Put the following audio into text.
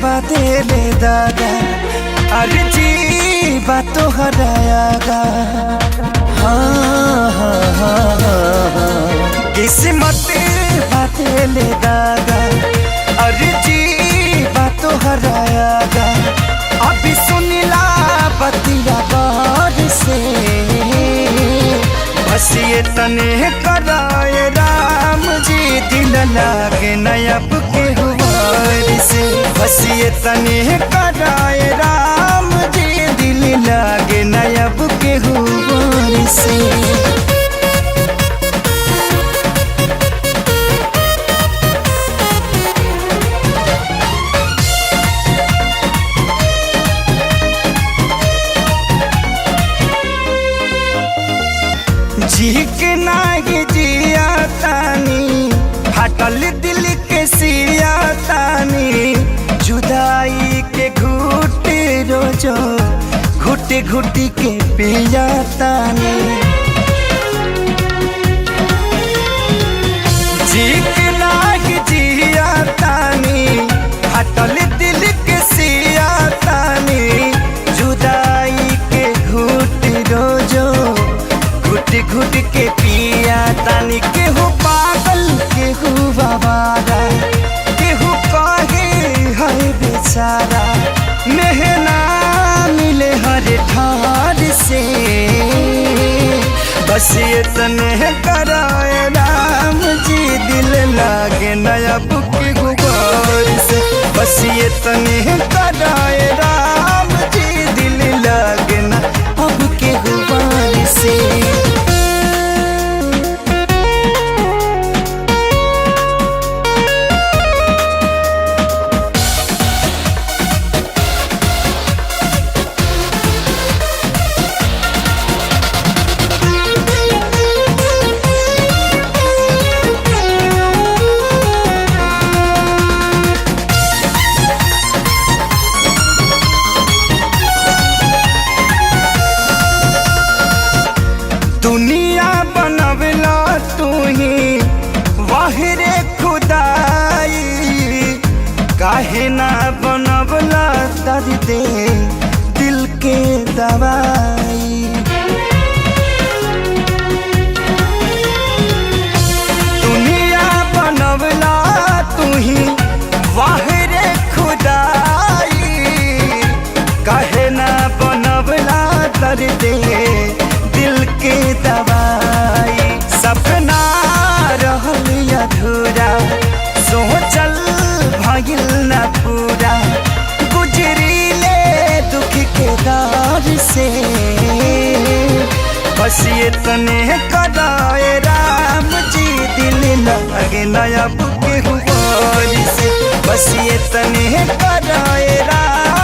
बदले दादा अरे जी बात तो हरायागा। हाँ हाँ हाँ हाँ किस्मत बदले दादा अरे जी बात तो हरायागा। अभी सुनिला बतिया गौर से बस ये तने कराए राम जी दिल लागे नयब के हुआर से। बस ये तने कराए राम जी दिल लागे नयब के हुआर से। जी के नागी जिया तानी हटल दिल के सिया तानी जुदाई के घुट रोजो घुट घुट के पिया तानी। जी के नागी जिया तानी हटल दिल के सिया तानी जुदाई के घुट रोजो घुट के पिया तानी। केहू पागल केहू बाबारा केहू कहे है बेचारा मेहना मिले हर ठार से। बस ये तने कराए राम जी दिल लागे नयब के गुबार से। बस ये तने कराए राम जी दिल लागे ना अब के गुबार से। दुनिया बनवला तू ही वाहिरे खुदाई काहे ना बनवला दर्द दिल के दवाई। दुनिया बनवला तू ही वाहिरे खुदाई काहे ना बनवला दर्द दिल के दवाई। सपना रहल अधूरा सोचल भइल न पूरा गुजरीले दुख के दौर से। बस ये तने कराए राम जी दिल लागे नयब के हुआर से। बस ये तने कराए राम